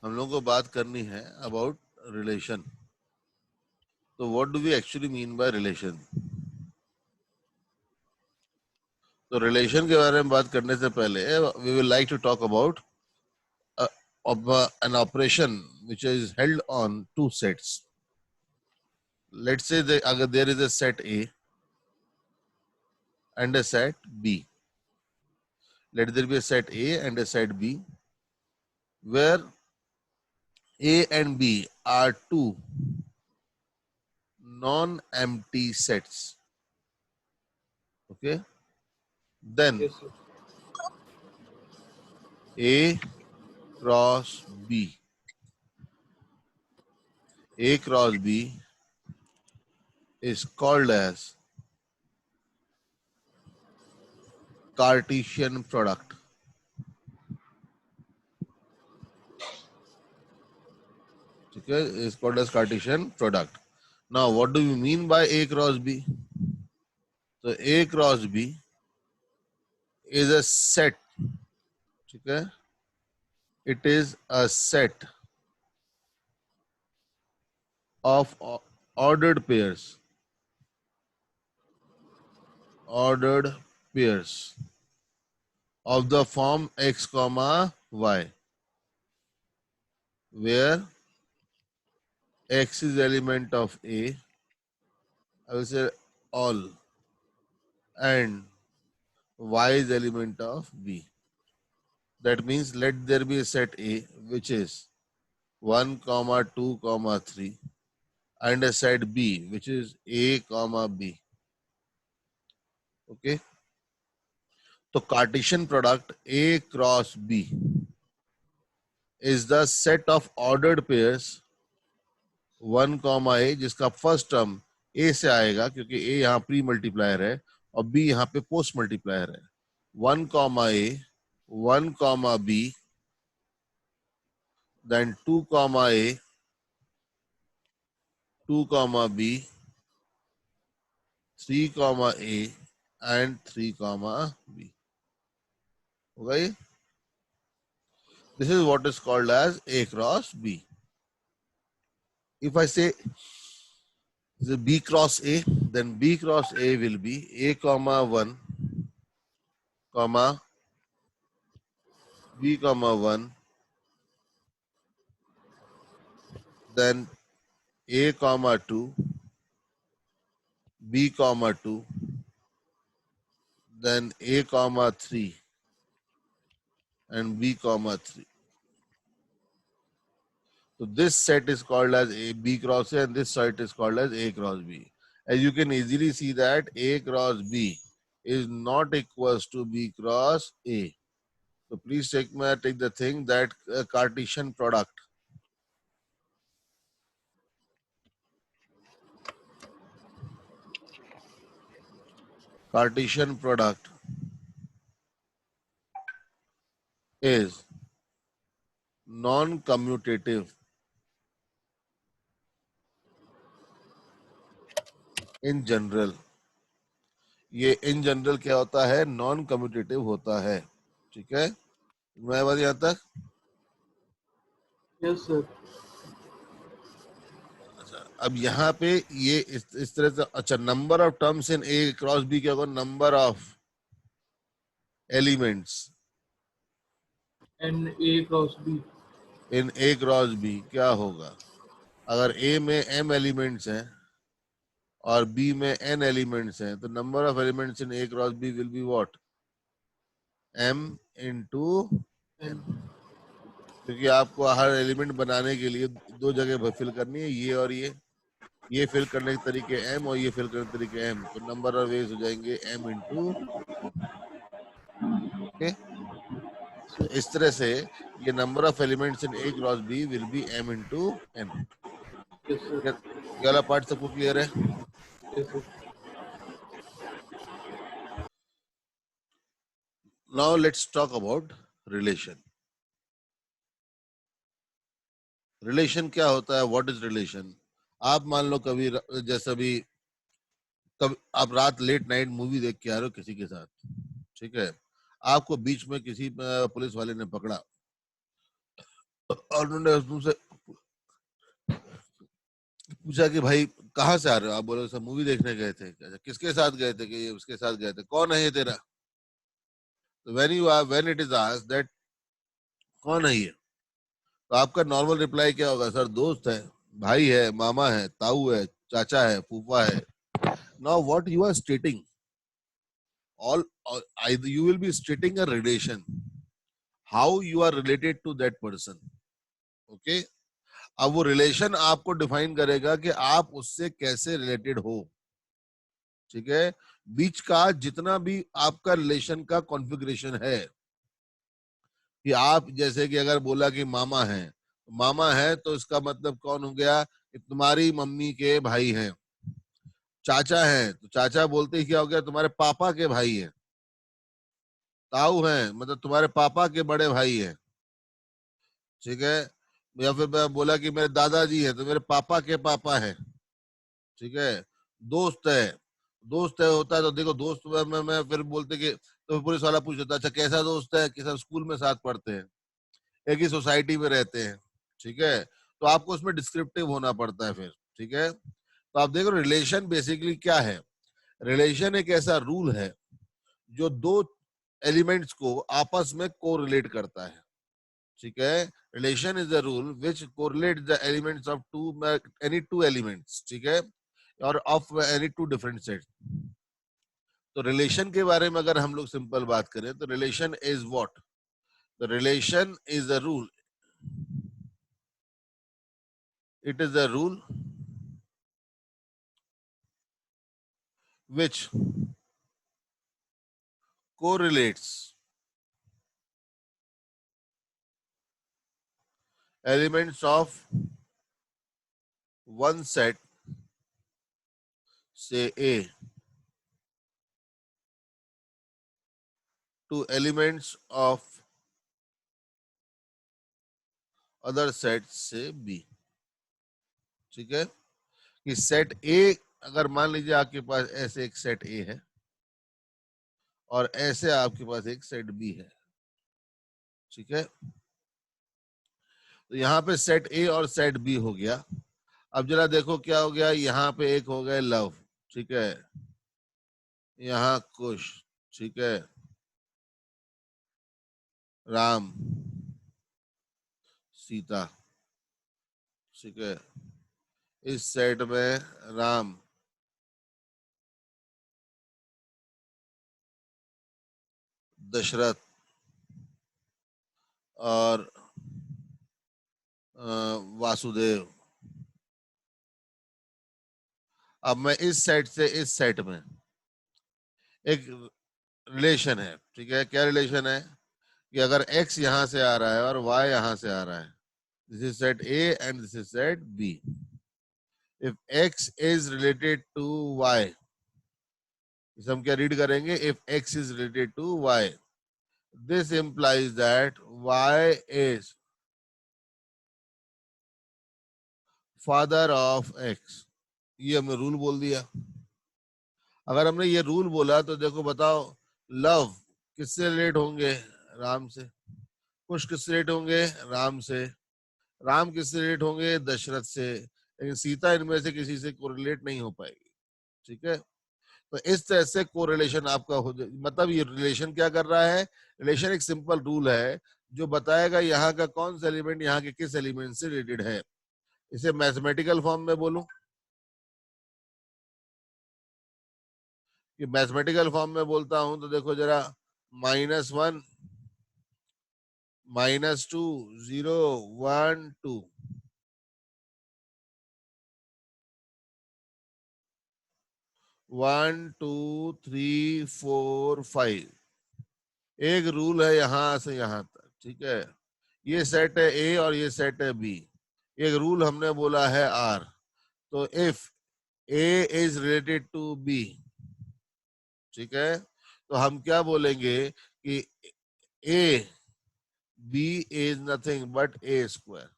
हम लोगों को बात करनी है अबाउट रिलेशन। तो what do we actually mean by relation? तो रिलेशन के बारे में बात करने से पहले we will like to talk about an operation which is held on two sets. Let's say अगर there is a set A and a set B. Let there be a set A and a set B where A and B are two non-empty sets. Okay, then Yes, sir. A cross B. A cross B is called as Cartesian product. Okay, is called as Cartesian product. Now, what do we mean by A cross B? So, A cross B is a set. Okay, it is a set of ordered pairs. Ordered pairs of the form x comma y, where x is element of A, I will say all, and y is element of B. That means let there be a set A which is 1 comma 2 comma 3 and a set B which is A comma B. Okay, so Cartesian product A cross B is the set of ordered pairs 1 comma A, जिसका first term A से आएगा क्योंकि A यहाँ pre multiplier है और B यहाँ पे post multiplier है. 1 comma A, 1 comma B, then 2 comma A, 2 comma B, 3 comma A and 3 comma B. Okay, this is what is called as A cross B. If I say the B cross A, then B cross A will be A comma 1 comma B comma 1, then A comma 2, B comma 2, then A comma 3 and B comma 3. So this set is called as A B cross A and this set is called as A cross B. As you can easily see that A cross B is not equals to B cross A. So please take the thing that Cartesian product. Cartesian product is non-commutative in general. ये in general क्या होता है? Non commutative होता है. ठीक है, मैं बात यहाँ तक. Yes, sir. अच्छा, अब यहाँ पे ये इस तरह से. अच्छा, number of terms in A cross B क्या होगा? Number of elements And A cross B. In A cross B क्या होगा? अगर ए में m एलिमेंट्स हैं और बी में n एलिमेंट्स हैं तो number of elements in A cross B will be what? m into And n. क्योंकि आपको हर एलिमेंट बनाने के लिए दो जगह फिल करनी है, ये और ये फिल करने के तरीके m और ये फिल करने के तरीके m, तो नंबर ऑफ वेज हो जाएंगे m इंटू n. ओके, तो इस तरह से ये number of elements in A cross B will be m into n. yes, sir. ये वाला पार्ट सबको क्लियर है? Yes, sir. Now let's talk about relation. Relation क्या होता है? What is relation? आप मान लो कभी जैसा भी कभी आप रात लेट नाइट मूवी देख के आ रहे हो किसी के साथ, ठीक है, आपको बीच में किसी पुलिस वाले ने पकड़ा और उन्होंने तुमसे पूछा कि भाई कहाँ से आ रहे हो, आप बोले सर मूवी देखने गए थे। अच्छा किसके साथ गए थे, कि ये उसके साथ गए थे। कौन है ये तेरा? तो when it is asked that कौन है ये, तो आपका नॉर्मल रिप्लाई क्या होगा? सर दोस्त है, भाई है, मामा है, ताऊ है, चाचा है, फूफा है। Now what you are stating, all you will be stating a relation, how you are related to that person. Okay, अब वो रिलेशन आपको डिफाइन करेगा कि आप उससे कैसे रिलेटेड हो। ठीक है, बीच का जितना भी आपका रिलेशन का कॉन्फ़िगरेशन है, कि आप जैसे कि अगर बोला कि मामा है तो इसका मतलब कौन हो गया? कि तुम्हारी मम्मी के भाई हैं। चाचा है तो चाचा बोलते ही क्या हो गया? तुम्हारे पापा के भाई हैं। ताऊ हैं मतलब तुम्हारे पापा के बड़े भाई हैं। ठीक है, या फिर मैं बोला कि मेरे दादाजी है तो मेरे पापा के पापा है। ठीक है, दोस्त है, दोस्त है होता है तो देखो दोस्त मैं फिर बोलते कि तो पुलिस वाला पूछ लेता अच्छा कैसा दोस्त है, कि सब स्कूल में साथ पढ़ते हैं, एक ही सोसाइटी में रहते हैं। ठीक है, तो आपको उसमें डिस्क्रिप्टिव होना पड़ता है फिर। ठीक है, तो आप देखो रिलेशन बेसिकली क्या है। रिलेशन एक ऐसा रूल है जो दो एलिमेंट्स को आपस में कोरिलेट करता है। ठीक है, relation is the rule which correlate the elements of any two elements. ठीक है, और of any two different set. तो रिलेशन के बारे में अगर हम लोग सिंपल बात करें तो relation is what? The relation is a rule, it is a rule which correlates elements of one set, say A, to elements of other set, say B. ठीक है, कि सेट ए, अगर मान लीजिए आपके पास ऐसे एक सेट ए है और ऐसे आपके पास एक सेट बी है। ठीक है, तो यहाँ पे सेट ए और सेट बी हो गया। अब जरा देखो क्या हो गया, यहाँ पे एक हो गए लव। ठीक है, यहाँ कुश। ठीक है, राम, सीता। ठीक है, इस सेट में राम, दशरथ और वासुदेव। अब मैं इस सेट से इस सेट में एक रिलेशन है। ठीक है, क्या रिलेशन है? कि अगर x यहां से आ रहा है और y यहां से आ रहा है, this is set A and this is set B। If x is related to y, इसे हम क्या रीड करेंगे? If x is related to y, this implies that y is father of x। ये हमने रूल बोल दिया। अगर हमने ये रूल बोला तो देखो बताओ, लव किससे रिलेट होंगे? राम से। कुश किससे रिलेट होंगे? राम से। राम किससे रिलेट होंगे? दशरथ से। लेकिन सीता इनमें से किसी से कोरिलेट नहीं हो पाएगी। ठीक है, तो इस तरह से कोरिलेशन आपका हो मतलब ये रिलेशन क्या कर रहा है? रिलेशन एक सिंपल रूल है जो बताएगा यहाँ का कौन सा एलिमेंट यहाँ के किस एलिमेंट से रिलेटेड है। इसे मैथमेटिकल फॉर्म में बोलूं कि मैथमेटिकल फॉर्म में बोलता हूं तो देखो जरा, -1 -2 0 1 2, 1 2 3 4 5। एक रूल है यहां से यहां तक। ठीक है, ये सेट है ए और ये सेट है बी। एक रूल हमने बोला है आर। तो if A is related to B, ठीक है, तो हम क्या बोलेंगे कि A B is nothing but A square,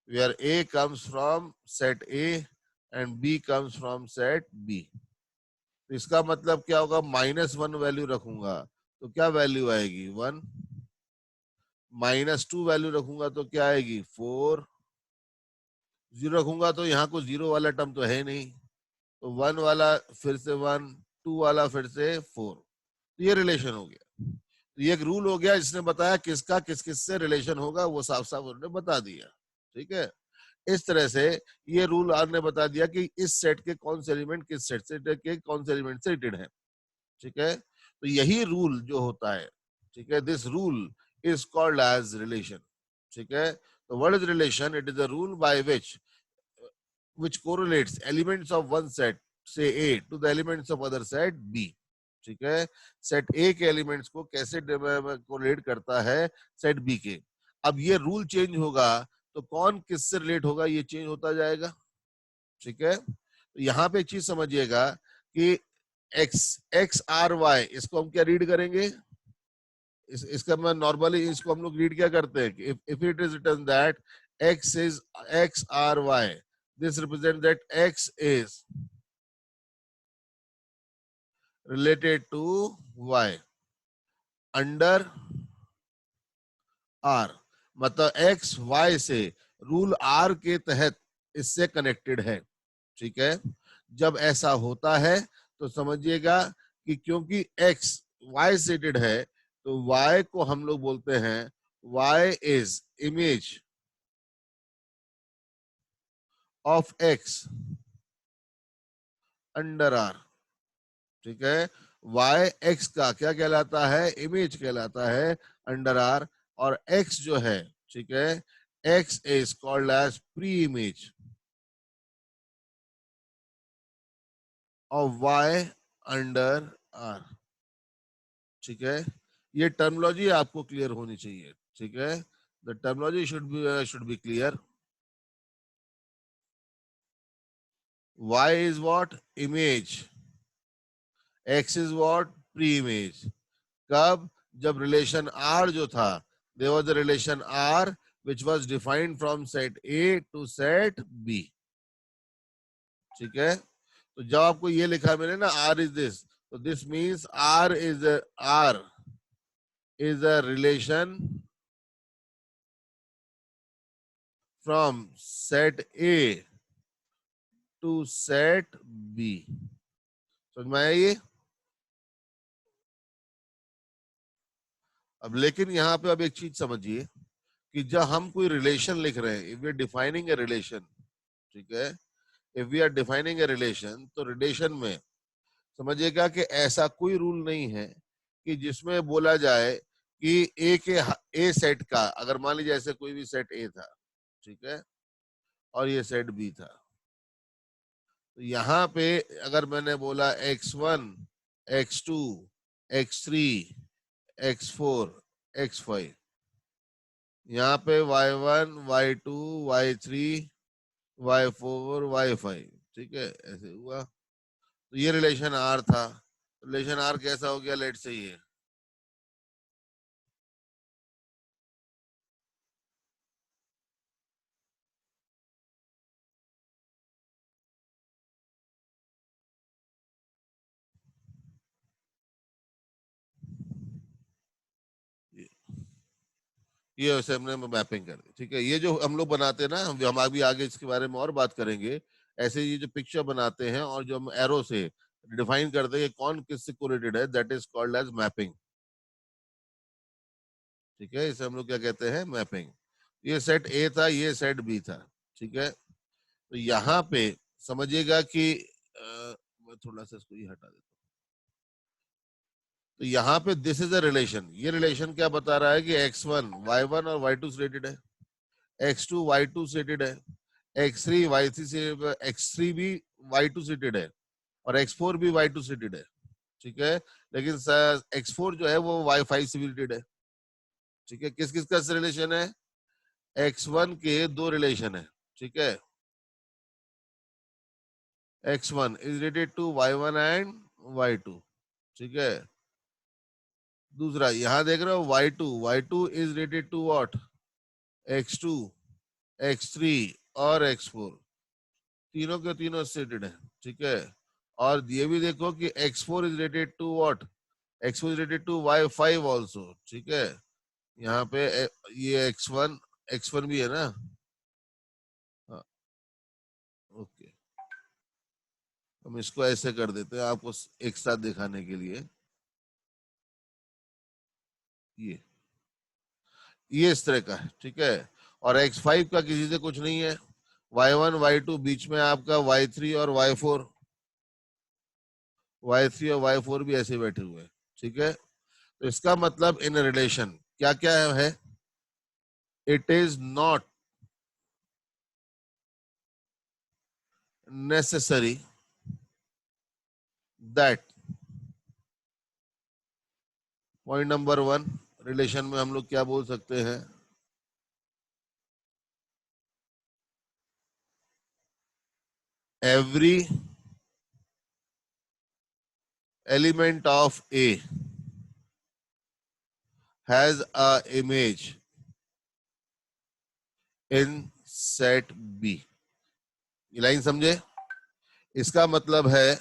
where A comes from set A and B comes from set B। तो इसका मतलब क्या होगा? -1 वैल्यू रखूंगा तो क्या वैल्यू आएगी? 1। -2 वैल्यू रखूंगा तो क्या आएगी 4, 0 रखूंगा तो यहाँ को 0 वाला टर्म तो है नहीं, तो 1 वाला फिर से 1, 2 वाला फिर से 4, तो ये रिलेशन हो गया। तो ये एक रूल हो गया जिसने बताया किसका किस किस से रिलेशन होगा, वो साफ साफ उन्होंने बता दिया। ठीक है, इस तरह से ये रूल आर ने बता दिया कि इस सेट के कौन से एलिमेंट किस सेट से के कौन से एलिमेंट से रिलेटेड है। ठीक है, तो यही रूल जो होता है, ठीक है, this rule is called as relation. ठीक है, तो what is relation? It is a rule by which correlates elements of one set say A to the elements of other set B। ठीक है, सेट ए के एलिमेंट्स को कैसे correlate करता है सेट बी के। अब ये रूल चेंज होगा तो कौन किससे रिलेट होगा ये चेंज होता जाएगा। ठीक है, तो यहाँ पे एक चीज समझिएगा कि एक्स एक्स आर वाई इसको हम क्या रीड करेंगे, इसका मैं नॉर्मली इसको हम लोग रीड क्या करते हैं, if it is written that x is x r y, this represents that x is related to y under r, मतलब x y से रूल r के तहत इससे कनेक्टेड है। ठीक है, जब ऐसा होता है तो समझिएगा कि क्योंकि x y से रिलेटेड है तो y को हम लोग बोलते हैं y is image of x under r। ठीक है, y x का क्या कहलाता है, इमेज कहलाता है अंडर r, और x जो है, ठीक है, x is called as pre image of y under r। ठीक है, ये टर्मिनोलॉजी आपको क्लियर होनी चाहिए। ठीक है, the terminology should be clear. y is what, image, x is what, pre image. कब? जब रिलेशन R जो था, there was a relation R which was defined from set A to set B। ठीक है, तो जब आपको ये लिखा मैंने ना R is this, तो this means R is a relation from set A to set B। समझ में आया ये? अब लेकिन यहाँ पे अब एक चीज समझिए कि जब हम कोई रिलेशन लिख रहे हैं, if we are defining a relation, ठीक है, if we are defining a relation, तो रिलेशन में समझिएगा कि ऐसा कोई रूल नहीं है कि जिसमें बोला जाए कि ए सेट का, अगर मान लीजिए ऐसे कोई भी सेट ए था, ठीक है, और ये सेट बी था, तो यहाँ पे अगर मैंने बोला x1, x2, x3, x4, x5, यहाँ पे y1, y2, y3, y4, y5, ठीक है, ऐसे हुआ, तो ये रिलेशन आर था। रिलेशन आर कैसा हो गया, लेट से ये ये वैसे हमने मैपिंग कर दी। ठीक है, ये जो हम लोग बनाते हैं ना, हम अभी आगे इसके बारे में और बात करेंगे, ऐसे ये जो पिक्चर बनाते हैं और जो हम एरो से डिफाइन करते हैं कि कौन किससे कोरिलेटेड है, that is called as mapping. ठीक है, इसे हम लोग क्या कहते हैं, मैपिंग। ये सेट ए था, ये सेट बी था। ठीक है, तो यहाँ पे समझिएगा कि मैं थोड़ा सा इसको ये हटा देता हूँ। तो यहाँ पे दिस इज अ रिलेशन, ये रिलेशन क्या बता रहा है कि x1 y1 और y2 से रिलेटेड है, x2 y2 से रिलेटेड है, x3 y3 से, x3 भी y2 से रिलेटेड है, और x4 भी y2 से रिलेटेड है। ठीक है, लेकिन x4 जो है वो y5 से भी रिलेटेड है। ठीक है, किस किस का रिलेशन है, x1 के दो रिलेशन है। ठीक है, x1 is related to y1 and y2। ठीक है, दूसरा यहां देख रहे हो y2 is related to what, x2, x3 और x4, तीनों के तीनों से रिलेटेड है। ठीक है, और ये भी देखो कि x4 is related to what, x4 is related to y5 also. ठीक है, यहाँ पे ये x1 भी है ना, हाँ, ओके, हम इसको ऐसे कर देते हैं आपको एक साथ दिखाने के लिए। ये इस तरह का है, ठीक है। और x5 का किसी से कुछ नहीं है, y1 y2 बीच में आपका y3 और y4 और y4 भी ऐसे बैठे हुए हैं, ठीक है। तो इसका मतलब इन रिलेशन क्या क्या है, it is not necessary that, point number 1, relation में हम लोग क्या बोल सकते हैं, every element of A has a image in set B. ये लाइन समझे? इसका मतलब है,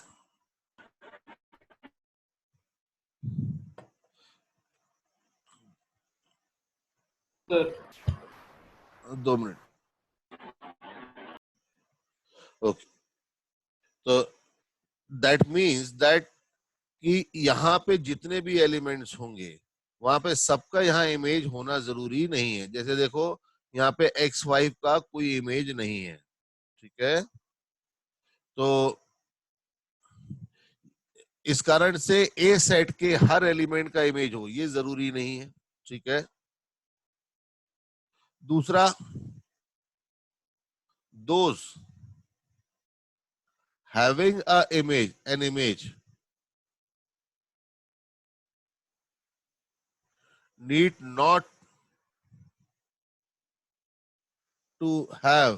sir. 2 minute, okay. तो दैट मीन्स दैट कि यहाँ पे जितने भी एलिमेंट्स होंगे वहां पे सबका यहाँ इमेज होना जरूरी नहीं है। जैसे देखो यहाँ पे x5 का कोई इमेज नहीं है, ठीक है। तो इस कारण से ए सेट के हर एलिमेंट का इमेज हो ये जरूरी नहीं है, ठीक है। दूसरा, those having a image an image need not to have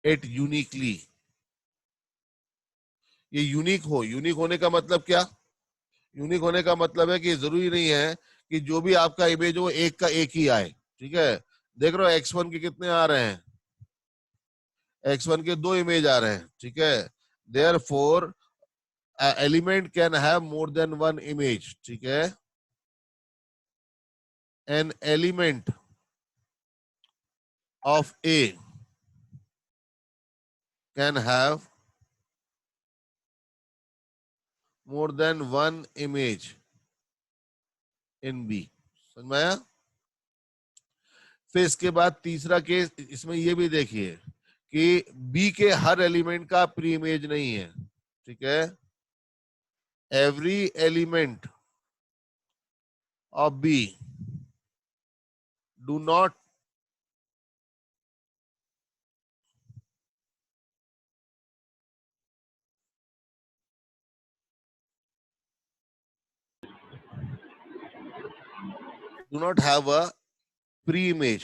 it uniquely। ये यूनिक होने का मतलब क्या, यूनिक होने का मतलब है कि जरूरी नहीं है कि जो भी आपका इमेज हो एक का एक ही आए, ठीक है। देख रहे हो x1 के कितने आ रहे हैं, x1 के 2 इमेज आ रहे हैं, ठीक है। There four element can have more than one image, ठीक है। An element of A can have more than one image in B. समझ में आया? फिर इसके बाद तीसरा केस, इसमें ये भी देखिए कि बी के हर एलिमेंट का प्री इमेज नहीं है, ठीक है। Every element of B do not have a pre image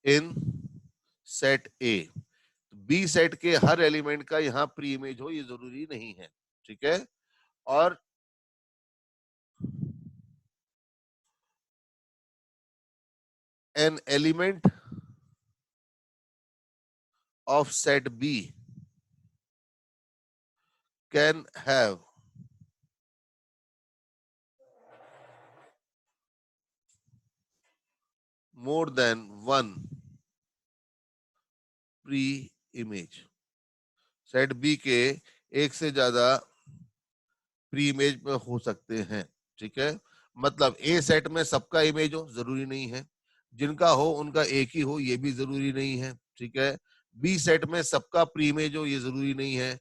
in set A. B set के हर एलिमेंट का यहाँ प्री इमेज हो ये जरूरी नहीं है, ठीक है। और an element of set B can have more than one pre image. Set B के एक से ज्यादा प्री इमेज में हो सकते हैं, ठीक है। मतलब ए सेट में सबका इमेज हो जरूरी नहीं है, जिनका हो उनका एक ही हो ये भी जरूरी नहीं है, ठीक है। बी सेट में सबका प्री इमेज हो ये जरूरी नहीं है,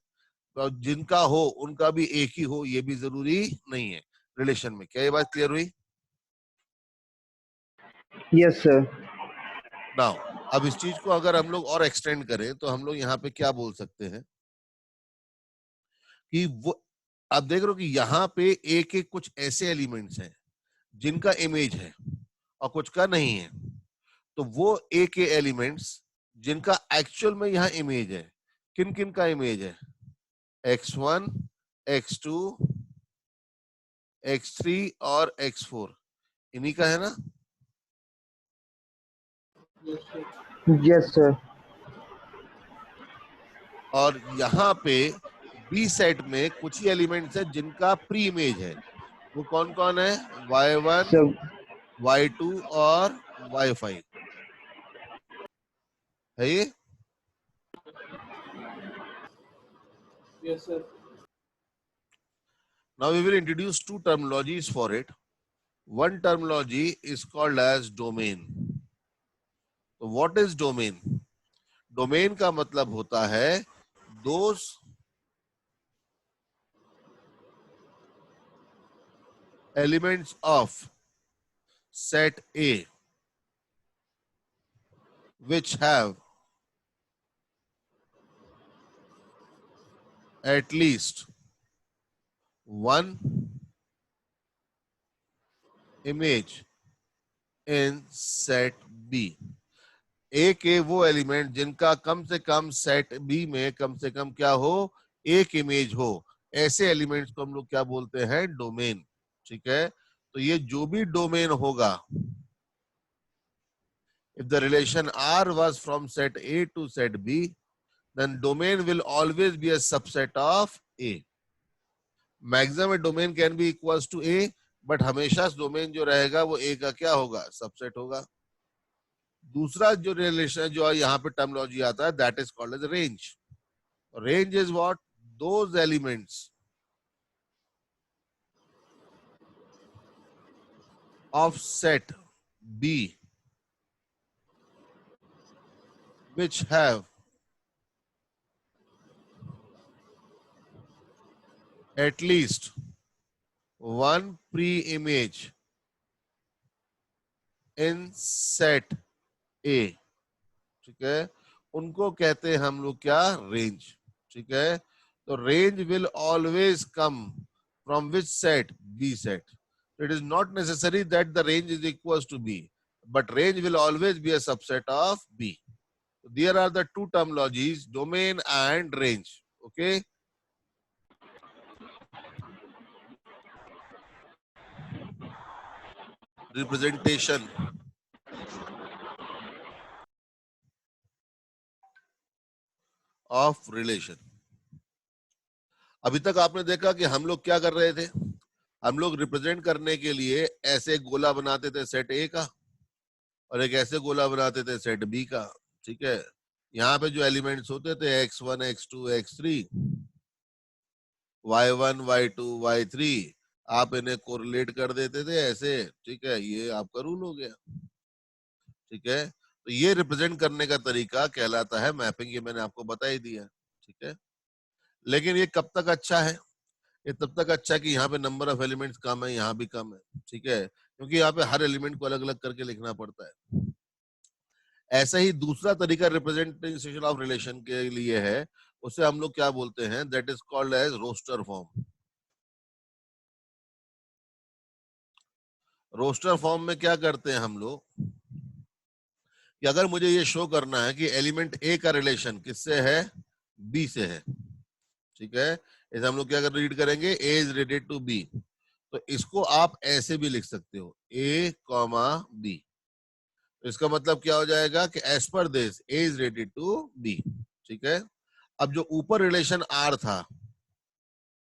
और जिनका हो उनका भी एक ही हो ये भी जरूरी नहीं है रिलेशन में। क्या ये बात क्लियर हुई? Yes, sir. नाउ अब इस चीज को अगर हम लोग और एक्सटेंड करें तो हम लोग यहाँ पे क्या बोल सकते हैं कि वो, आप देख रहे हो कि यहाँ पे एक एक कुछ ऐसे एलिमेंट्स हैं जिनका इमेज है और कुछ का नहीं है। तो वो ए के एलिमेंट्स जिनका एक्चुअल में यहाँ इमेज है, किन किन का इमेज है, x1 x2 x3 और x4, इन्हीं का है ना। Yes, sir. Yes, sir. और यहाँ पे बी सेट में कुछ ही एलिमेंट्स है जिनका प्री इमेज है, वो कौन कौन है? y1, sir. y2 और y5 है ये। Yes, sir. Now we will introduce two terminologies for it. One terminology is called as domain. So what is domain? Domain का मतलब होता है those elements of set A which have at least one image in set B. ए के वो element जिनका कम से कम set B में कम से कम क्या हो, एक इमेज हो, ऐसे एलिमेंट्स को हम लोग क्या बोलते हैं? डोमेन। ठीक है, तो ये जो भी डोमेन होगा, if the relation R was from set A to set B, then domain will always be a subset of A. Maximum domain can be equals to A, but हमेशा डोमेन जो रहेगा वो A का क्या होगा? Subset होगा। दूसरा जो रिलेशन जो यहाँ पे टर्मिनोलॉजी आता है, that is called as range. Range is what? Those elements of set B which have at least one pre-image in set A, ठीक है, उनको कहते हैं हम लोग क्या? रेंज। ठीक है, तो range will always come from which set? B set. It is not necessary that the range is equal to B, but range will always be a subset of B. There are the two terminologies, domain and range. Okay. Representation of relation. अभी तक आपने देखा कि हम लोग क्या कर रहे थे? हम लोग रिप्रेजेंट करने के लिए ऐसे गोला बनाते थे सेट ए का, और एक ऐसे गोला बनाते थे सेट बी का। ठीक है, यहाँ पे जो एलिमेंट्स होते थे x1, x2, x3, y1, y2, y3, आप इन्हें कोरिलेट कर देते थे ऐसे। ठीक है, ये आपका रूल हो गया। ठीक है, तो ये रिप्रेजेंट करने का तरीका कहलाता है मैपिंग, ये मैंने आपको बता ही दिया। ठीक है, लेकिन ये कब तक अच्छा है? ये तब तक अच्छा है कि यहाँ पे नंबर ऑफ एलिमेंट्स कम है, यहाँ भी कम है। ठीक है, क्योंकि यहाँ पे हर एलिमेंट को अलग अलग करके लिखना पड़ता है। ऐसा ही दूसरा तरीका रिप्रेजेंटेशन ऑफ रिलेशन के लिए है, उसे हम लोग क्या बोलते हैं? That is called as roster form. Roster form में क्या करते हैं हम लोग कि अगर मुझे ये शो करना है कि एलिमेंट ए का रिलेशन किससे है? बी से है। ठीक है, इसे हम लोग क्या कर रीड करेंगे? ए इज रिलेटेड टू बी। तो इसको आप ऐसे भी लिख सकते हो, ए कॉमा बी। तो इसका मतलब क्या हो जाएगा कि as per this A is related to B. ठीक है, अब जो ऊपर रिलेशन आर था,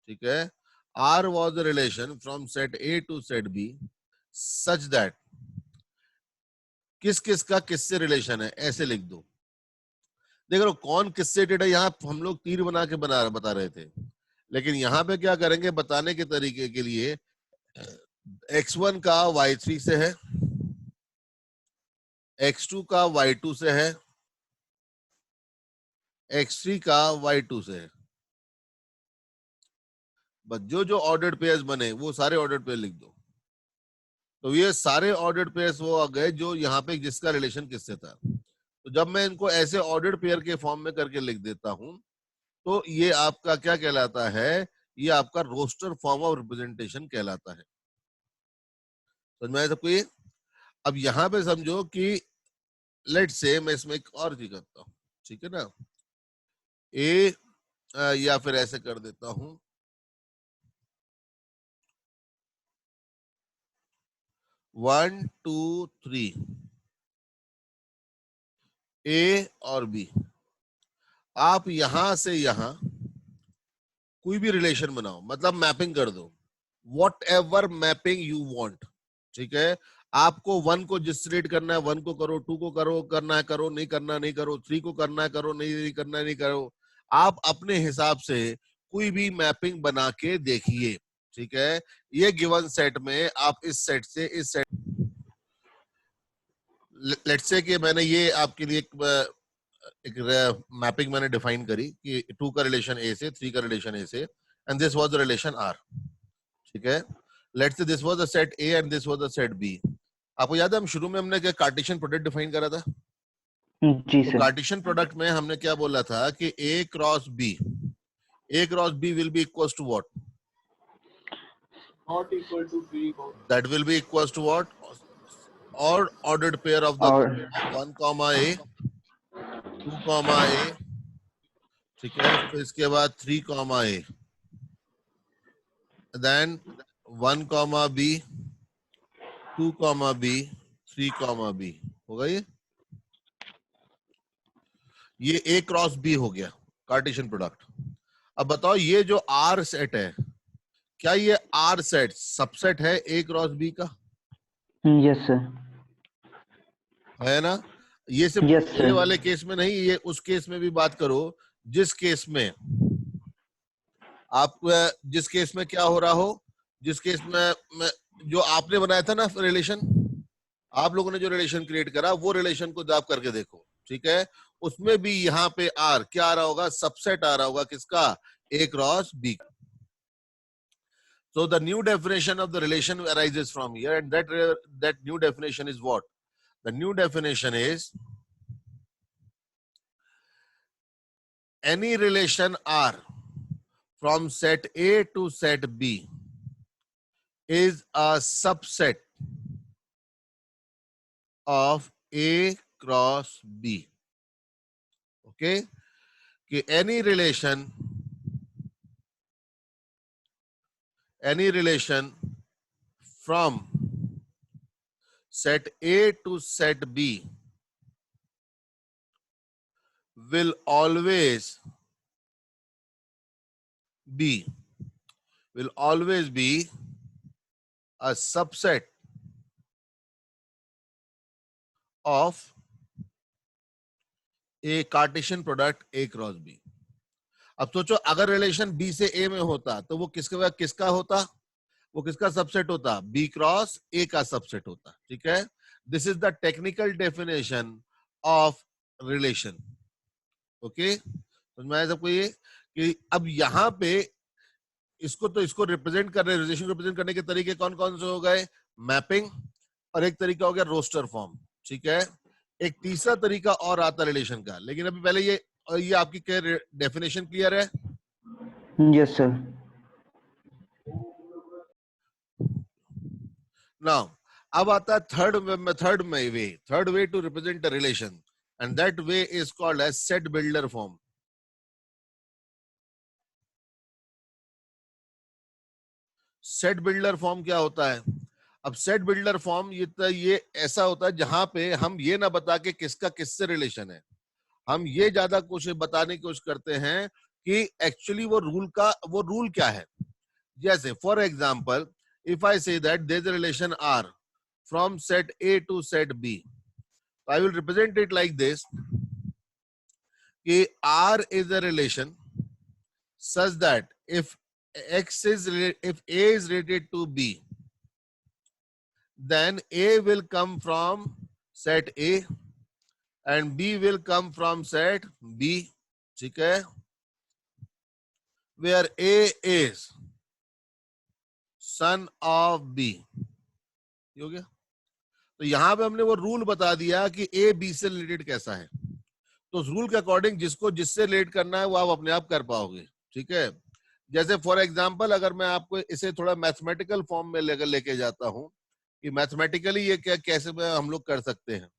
ठीक है, R was the relation from set A to set B such that किस किस का किससे रिलेशन है, ऐसे लिख दो। देख लो कौन किससे रिलेटेड है, यहाँ हम लोग तीर बना के बता रहे थे, लेकिन यहाँ पे क्या करेंगे बताने के तरीके के लिए, x1 का y3 से है, x2 का y2 से है, x3 का y2 से है। बस जो जो ऑर्डर्ड पेयर्स बने वो सारे ऑर्डर्ड पेयर लिख दो। तो ये सारे ऑर्डर्ड पेयर्स वो आ गए जो यहाँ पे जिसका रिलेशन किससे था। तो जब मैं इनको ऐसे ऑर्डर्ड पेयर के फॉर्म में करके लिख देता हूं, तो ये आपका क्या कहलाता है? ये आपका रोस्टर फॉर्म ऑफ रिप्रेजेंटेशन कहलाता है। समझ में आया सबको ये? अब यहाँ पे समझो कि लेट से मैं इसमें एक और चीज करता हूँ, ठीक है ना, ए या फिर ऐसे कर देता हूं, 1 2 3 ए और बी। आप यहां से यहां कोई भी रिलेशन बनाओ, मतलब मैपिंग कर दो। whatever mapping you want. ठीक है, आपको 1 को जिससे रिलेट करना है 1 को करो, 2 को करो, करना है करो, नहीं करना नहीं करो, 3 को करना है करो, नहीं करना है नहीं करो। आप अपने हिसाब से कोई भी मैपिंग बना के देखिए। ठीक है, ये गिवन सेट में आप इस सेट से इस सेट, लेट्स से कि मैंने ये आपके लिए एक मैपिंग मैंने डिफाइन करी कि 2 का रिलेशन ए से, 3 का रिलेशन ए से, and this was the relation R. ठीक है, let's say this was the set A and this was the set B. आपको याद है हम शुरू में हमने क्या कार्टेशियन प्रोडक्ट डिफाइन करा था? जी तो सर। कार्टेशियन प्रोडक्ट में हमने क्या बोला था कि A cross B will be equals to what? Not equal to B. That will be equals to what? Or ordered pair of the और 1 comma a, 2 comma a, ठीक है, फिर इसके बाद 3 comma a, then 1 comma b, 2 comma b, 3 comma b। होगा ये a cross b हो गया कार्टेशियन प्रोडक्ट। अब बताओ ये जो R सेट है, क्या ये R सेट सबसेट है a क्रॉस b का? Yes sir. है ना? ये सिर्फ यस ये सर। वाले केस में नहीं, ये उस केस में भी बात करो जिस केस में आप, जिस केस में क्या हो रहा हो, जिस केस में जो आपने बनाया था ना रिलेशन, आप लोगों ने जो रिलेशन क्रिएट करा वो रिलेशन को आप करके देखो। ठीक है, उसमें भी यहाँ पे आर क्या आ रहा होगा? सबसेट आ रहा होगा किसका? A cross B. So the new definition of the relation arises from here, and that new definition is what? The new definition is any relation R from set A to set B is a subset of A cross B. Okay? कि any relation from set A to set B will always be a subset of a Cartesian product A cross B। अब सोचो अगर relation B से A में होता तो वो किसका होता? वो किसका सबसेट होता? B क्रॉस A का सबसेट होता। ठीक है, this is the technical definition of relation. Okay, समझ में आया सबको ये कि अब यहाँ पे इसको रिप्रेजेंट कर रहे, रिलेशन को रिप्रेजेंट करने के तरीके कौन कौन से हो गए? मैपिंग, और एक तरीका हो गया रोस्टर फॉर्म। ठीक है, एक तीसरा तरीका और आता रिलेशन का, लेकिन अभी पहले ये आपकी क्या डेफिनेशन क्लियर है? Yes sir. नाउ अब आता है third way to represent a relation, and that way is called as set builder form. Set builder form क्या होता है? अब सेट बिल्डर फॉर्म ये ऐसा होता है जहां पे हम ये ना बता के किसका किससे रिलेशन है, हम ये ज्यादा कुछ बताने की कोशिश करते हैं कि एक्चुअली वो रूल क्या है। जैसे for example, if I say that there is a relation R from set A to set B, I will represent it like this कि R is a relation such that if A is related to B, then A will come from set A and B will come from set B. ठीक है, where A is son of B। ये हो गया। तो यहां पे हमने वो रूल बता दिया कि A B से रिलेटेड कैसा है, तो उस रूल के अकॉर्डिंग जिससे रिलेट करना है वो आप अपने आप कर पाओगे। ठीक है, जैसे फॉर एग्जांपल अगर मैं आपको इसे थोड़ा मैथमेटिकल फॉर्म में लेके जाता हूं कि मैथमेटिकली ये कैसे हम लोग कर सकते हैं।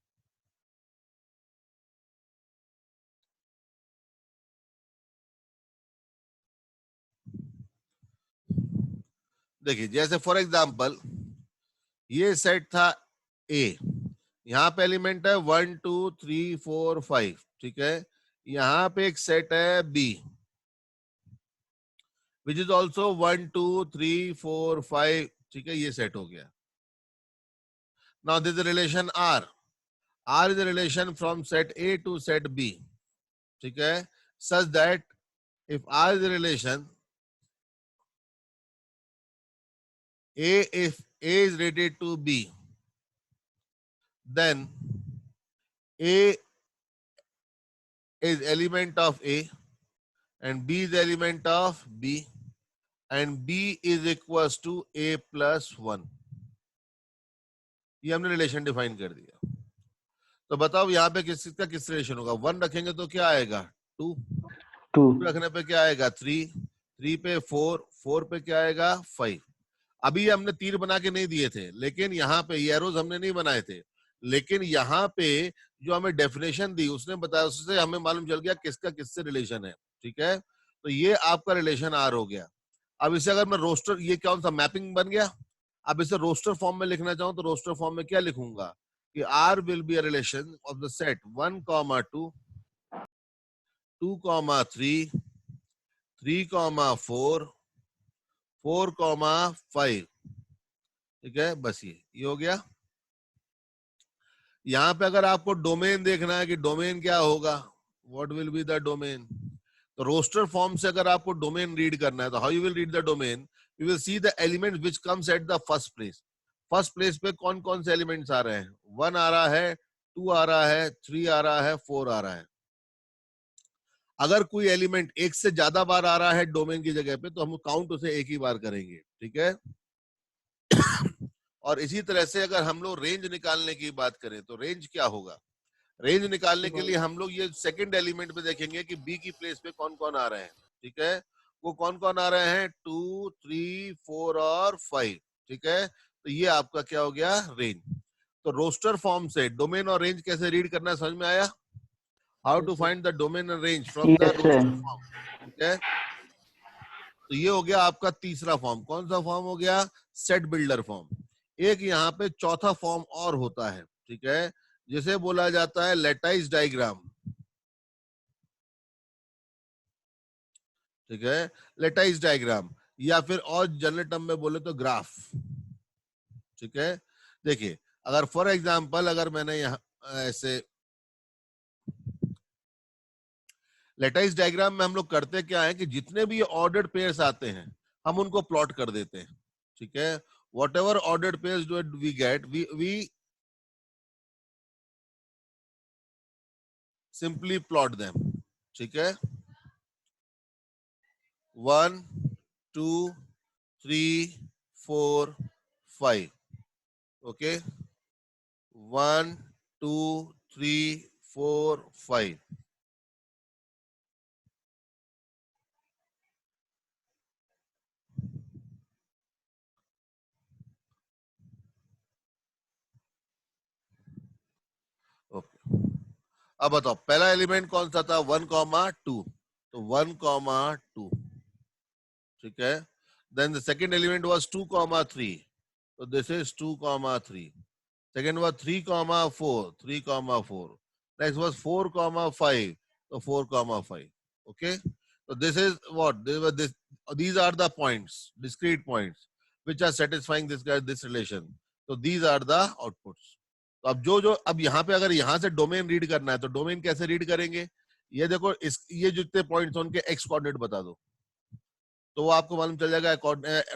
देखिए, जैसे फॉर एग्जांपल ये सेट था ए, यहाँ पे एलिमेंट है 1 2 3 4 5। ठीक है, यहाँ पे एक सेट है बी, विच इज ऑल्सो 1 2 3 4 5, ठीक है, ये सेट हो गया. Now this relation R. R is relation from set A to set B, ठीक है, such that if R is relation A, if A is related to B, then A is element of A and B is element of B and B is equals to A plus 1. ये हमने relation define कर दिया. तो बताओ यहाँ पे किसका किस रिलेशन होगा. 1 रखेंगे तो क्या आएगा 2, 2 रखने पे क्या आएगा 3, 3 पे 4, 4 पे क्या आएगा 5. अभी हमने तीर बना के नहीं दिए थे, लेकिन यहाँ पे ये एरोज हमने नहीं बनाए थे, लेकिन यहाँ पे जो हमें डेफिनेशन दी उसने बताया, उससे हमें मालूम चल गया किसका किससे रिलेशन है. ठीक है, तो ये आपका रिलेशन आर हो गया. अब इसे अगर मैं रोस्टर, ये कौन सा मैपिंग बन गया. अब इसे रोस्टर फॉर्म में लिखना चाहूं तो रोस्टर फॉर्म में क्या लिखूंगा कि R will be a relation of the set 1, 2, 2, 3, 3, 4, 4, 5. ठीक है, बस ये हो गया. यहाँ पे अगर आपको डोमेन देखना है कि डोमेन क्या होगा, what will be the domain, तो रोस्टर फॉर्म से अगर आपको डोमेन रीड करना है तो how you will read the domain, you will see the elements which comes at the first place. First place पे कौन कौन से एलिमेंट्स आ रहे हैं. 1 आ रहा है, 2 आ रहा है, 3 आ रहा है, 4 आ रहा है. अगर कोई एलिमेंट एक से ज्यादा बार आ रहा है डोमेन की जगह पे तो हम काउंट उसे एक ही बार करेंगे. ठीक है, और इसी तरह से अगर हम लोग रेंज निकालने की बात करें तो रेंज क्या होगा. रेंज निकालने के लिए हम लोग ये सेकंड एलिमेंट पे देखेंगे कि बी की प्लेस पे कौन कौन आ रहे हैं. ठीक है, वो कौन कौन आ रहे हैं 2, 3, 4 और 5. ठीक है, तो ये आपका क्या हो गया रेंज. तो रोस्टर फॉर्म से डोमेन और रेंज कैसे रीड करना समझ में आया. How to find the domain and range from the roster form. ठीक है, तो ये हो गया आपका तीसरा फॉर्म. कौन सा फॉर्म हो गया, सेट बिल्डर फॉर्म. एक यहाँ पे चौथा फॉर्म और होता है. ठीक है, जिसे बोला जाता है लेटाइस डायग्राम. ठीक है, लेटाइस डायग्राम या फिर और जनरल टर्म में बोले तो ग्राफ. ठीक है, देखिए अगर फॉर एग्जांपल अगर मैंने यहाँ ऐसे लेटाइस डायग्राम में हम लोग करते क्या है कि जितने भी ऑर्डर्ड पेयर्स आते हैं हम उनको प्लॉट कर देते हैं. ठीक है, whatever ordered pairs do we get, we simply plot them. ठीक है, 1, 2, 3, 4, 5. ओके, 1, 2, 3, 4, 5. ओके, अब बताओ पहला एलिमेंट कौन सा था 1, 2, तो 1, 2. ठीक है, then the second element was 2, 3, तो this is 2, 3. Second was 3, 4, 3, 4. Next was 4, 5, तो 4, 5. Okay, so this is what these are the points, discrete points which are satisfying this relation. so these are the outputs. तो अब जो अब यहाँ पे अगर यहाँ से डोमेन रीड करना है तो डोमेन कैसे रीड करेंगे. ये देखो ये जितने पॉइंट्स उनके एक्स कोऑर्डिनेट बता दो तो वो आपको मालूम चल जाएगा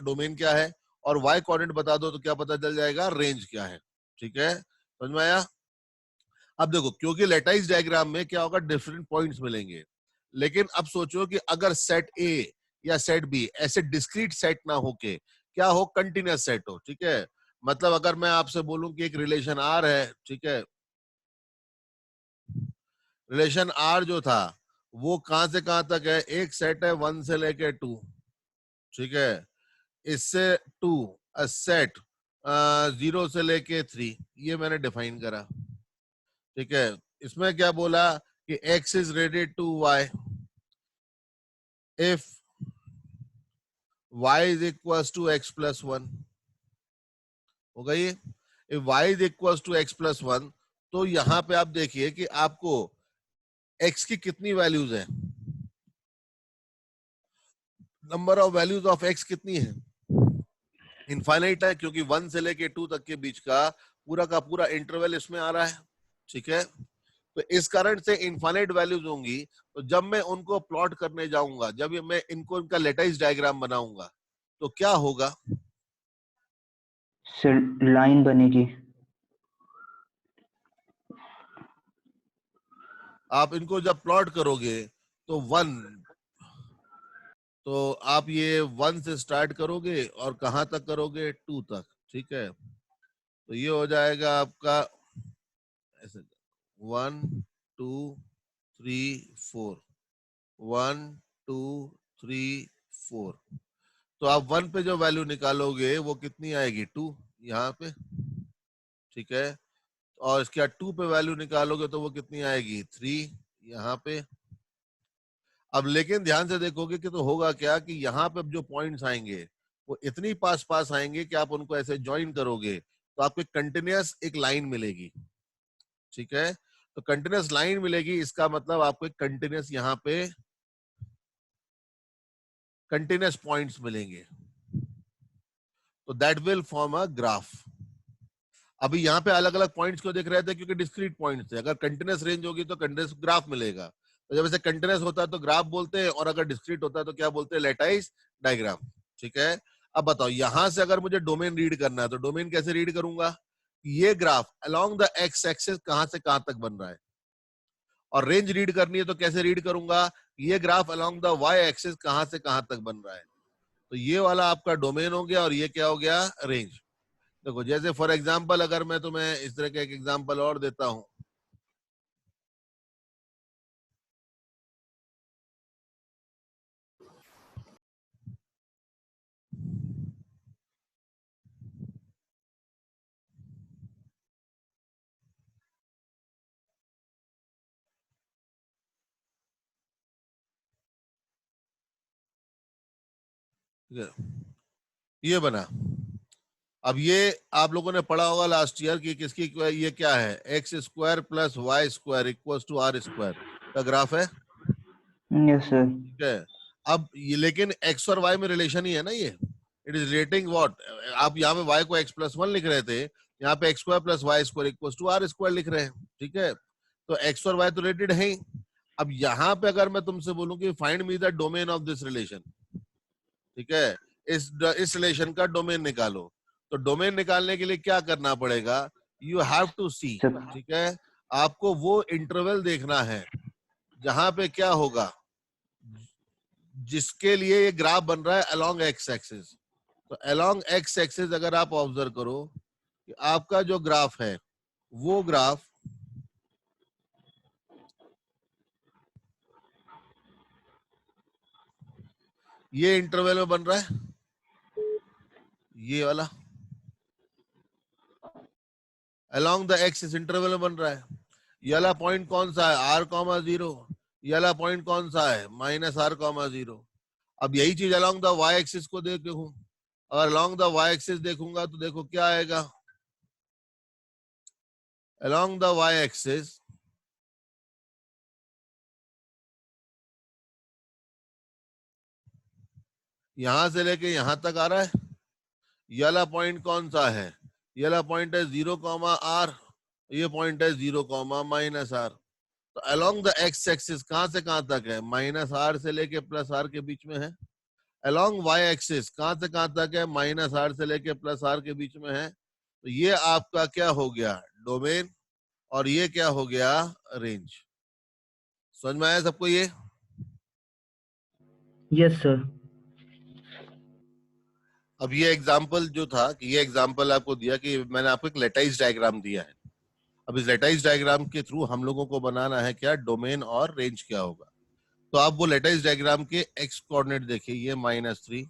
डोमेन क्या है, और वाई कोऑर्डिनेट बता दो तो क्या पता चल जाएगा रेंज क्या है. ठीक है, समझ में आया. अब देखो क्योंकि लेटाइस डायग्राम में क्या होगा डिफरेंट पॉइंट्स मिलेंगे, लेकिन अब सोचो कि अगर सेट ए या सेट बी ऐसे डिस्क्रीट सेट ना होके क्या हो कंटिन्यूस सेट हो. ठीक है, मतलब अगर मैं आपसे बोलूं कि एक रिलेशन आर है. ठीक है, रिलेशन आर जो था वो कहां से कहां तक है, एक सेट है 1 से लेके 2. ठीक है, इससे 2 सेट 0 से लेके 3, ये मैंने डिफाइन करा. ठीक है, इसमें क्या बोला कि x is related to y if y is equals to x plus 1. हो गई. if y is equals to x plus 1 तो यहां पे आप देखिए कि आपको x की कितनी वैल्यूज है. Number of values of x कितनी है? इनफाइनाइट है, क्योंकि 1 से लेके 2 तक के बीच का पूरा इंटरवल इसमें आ रहा है। ठीक है, तो इस कारण से इनफाइनाइट वैल्यूज होंगी। तो जब मैं उनको प्लॉट करने जाऊंगा, जब मैं इनका लेटाइज डायग्राम बनाऊंगा, तो क्या होगा? सर लाइन बनेगी। आप इनको जब प्लॉट करोगे तो 1, तो आप ये 1 से स्टार्ट करोगे और कहां तक करोगे? 2 तक। ठीक है, तो ये हो जाएगा आपका ऐसे 1 2 3 4, 1 2 3 4। तो आप 1 पे जो वैल्यू निकालोगे वो कितनी आएगी? 2 यहाँ पे। ठीक है, और इसके बाद 2 पे वैल्यू निकालोगे तो वो कितनी आएगी? 3 यहाँ पे। अब लेकिन ध्यान से देखोगे कि तो होगा क्या कि यहाँ पे अब जो पॉइंट्स आएंगे वो इतनी पास पास आएंगे कि आप उनको ऐसे ज्वाइन करोगे तो आपको कंटिन्यूअस एक लाइन मिलेगी। ठीक है, तो कंटिन्यूअस लाइन मिलेगी, इसका मतलब आपको एक कंटिन्यूअस यहाँ पे कंटिन्यूअस पॉइंट्स मिलेंगे, तो that will form a graph. अभी यहाँ पे अलग अलग पॉइंट्स क्यों दिख रहे थे? क्योंकि डिस्क्रीट पॉइंट्स थे। अगर कंटिन्यूअस रेंज होगी तो कंटिन्यूअस ग्राफ मिलेगा। तो जब ऐसे कंटिन्यूअस होता है तो ग्राफ बोलते हैं, और अगर डिस्क्रीट होता है तो क्या बोलते हैं? लेटाइज डायग्राम। ठीक है, अब बताओ यहां से अगर मुझे डोमेन रीड करना है तो डोमेन कैसे रीड करूंगा? ये graph along the x axis कहां से कहां तक बन रहा है, और रेंज रीड करनी है तो कैसे रीड करूंगा? ये graph along the Y axis कहां से कहां तक बन रहा है। तो ये वाला आपका डोमेन हो गया, और ये क्या हो गया? रेंज। देखो जैसे फॉर एग्जांपल अगर मैं तुम्हें इस तरह का एक एग्जांपल और देता हूं, ठीक है, ये बना। अब ये आप लोगों ने पढ़ा होगा लास्ट ईयर कि किसकी ये क्या है? X square plus Y square equal to R square का ग्राफ है। Yes sir. ठीक है, अब ये लेकिन एक्स और वाई में रिलेशन ही है ना ये। It is relating what? आप यहाँ पे वाई को एक्स प्लस 1 लिख रहे थे, यहाँ पे X square plus Y square equal to R square लिख रहे हैं। ठीक है, तो एक्स और वाई तो रिलेटेड है ही। अब यहाँ पे अगर मैं तुमसे बोलूं कि find me the domain of this relation, ठीक है, इस रिलेशन का डोमेन निकालो, तो डोमेन निकालने के लिए क्या करना पड़ेगा? You have to see. Sir ठीक है, आपको वो इंटरवल देखना है जहां पे क्या होगा, जिसके लिए ये ग्राफ बन रहा है अलोंग एक्स एक्सिस। तो अलोंग एक्स एक्सिस अगर आप ऑब्जर्व करो कि आपका जो ग्राफ है वो ग्राफ ये इंटरवल में बन रहा है, ये वाला अलोंग द एक्सिस इंटरवल में बन रहा है। ये वाला पॉइंट कौन सा है? R comma 0। ये वाला पॉइंट कौन सा है? Minus R comma 0। अब यही चीज अलोंग द वाई एक्सिस को देखूं, अगर अलोंग द वाई एक्सिस देखूंगा तो देखो क्या आएगा? अलोंग द वाई एक्सिस यहां से लेके यहां तक आ रहा है। ये वाला पॉइंट कौन सा है? ये वाला पॉइंट है 0 कॉमा आर, ये पॉइंट है 0 कॉमा माइनस आर। तो अलोंग द एक्स एक्सिस कहां से कहां तक है? माइनस आर से लेके प्लस आर के बीच में है। अलोंग वाई एक्सिस कहां से कहां तक है? माइनस आर से लेके प्लस आर के बीच में है। तो ये आपका क्या हो गया? डोमेन। और ये क्या हो गया? रेंज। समझ में आया सबको ये? Yes sir. अब ये एग्जांपल जो था कि ये एग्जांपल आपको दिया कि मैंने आपको एक लेटाइज डायग्राम दिया है। अब इस लेटाइज डायग्राम के थ्रू हम लोगों को बनाना है क्या? डोमेन और रेंज क्या होगा। तो आप वो लेटाइज डायग्राम के एक्स कोऑर्डिनेट देखिए, ये -3,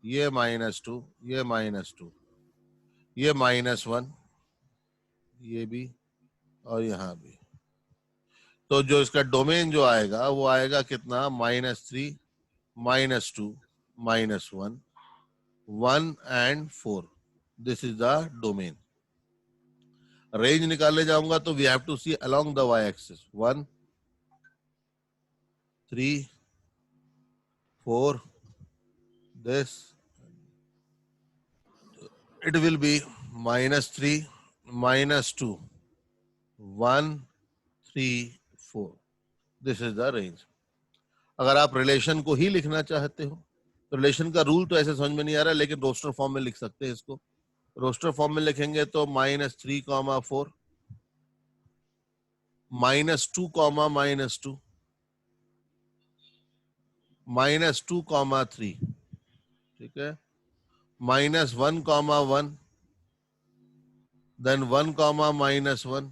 ये -2, ये -2, ये -1, ये भी, और यहाँ भी। तो जो इसका डोमेन जो आएगा वो आएगा कितना? -3, -2, -1, 1 and 4। This is the domain. Range निकालने जाऊंगा तो we have to see along the Y axis 1 3 4 this, it will be -3, -2, 1, 3, 4. This is the range. अगर आप रिलेशन को ही लिखना चाहते हो तो रिलेशन का रूल तो ऐसे समझ में नहीं आ रहा है, लेकिन रोस्टर फॉर्म में लिख सकते हैं इसको. रोस्टर फॉर्म में लिखेंगे तो -3, -4, -2, -2, -2, 3. ठीक है. -1, -1, then 1, -1,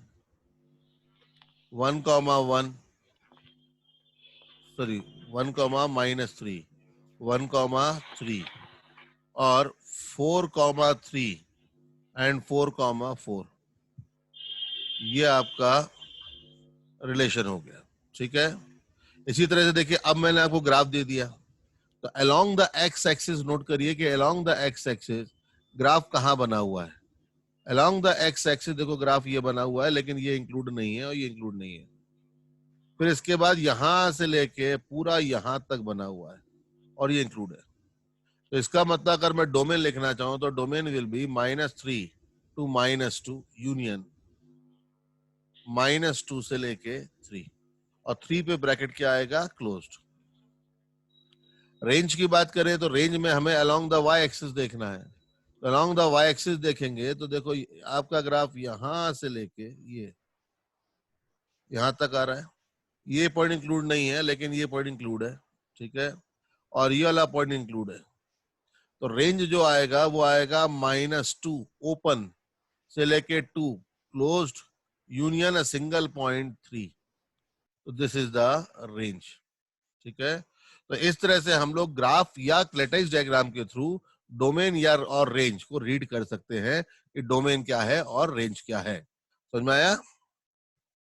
1, 1, sorry, 1, -3, 1, 3, और 4, 3 एंड 4, 4. ये आपका रिलेशन हो गया. ठीक है. इसी तरह से देखिए, अब मैंने आपको ग्राफ दे दिया, तो along the x axis note करिए कि along the x axis graph कहाँ बना हुआ है. अलोंग द एक्स एक्सिस देखो ग्राफ ये बना हुआ है, लेकिन ये इंक्लूड नहीं है और ये इंक्लूड नहीं है. फिर इसके बाद यहां से लेके पूरा यहां तक बना हुआ है और ये इंक्लूड है. तो इसका मतलब अगर मैं डोमेन लिखना चाहूं तो domain will be -3 to -2 union -2 से लेके 3, और 3 पे ब्रैकेट क्या आएगा, क्लोज्ड. रेंज की बात करें तो रेंज में हमें अलोंग द वाई एक्सिस देखना है. तो अलोंग द वाई एक्सिस देखेंगे तो देखो आपका ग्राफ यहां से लेके ये यहां तक आ रहा है. ये पॉइंट इंक्लूड नहीं है, लेकिन ये पॉइंट इंक्लूड है. ठीक है. और ये वाला पॉइंट इंक्लूड है. तो रेंज जो आएगा वो आएगा -2 ओपन से लेके 2 closed union a single point 3. तो दिस इज द रेंज. ठीक है. तो इस तरह से हम लोग ग्राफ या लैटिस डायग्राम के थ्रू डोमेन या और रेंज को रीड कर सकते हैं कि डोमेन क्या है और रेंज क्या है. समझ में आया?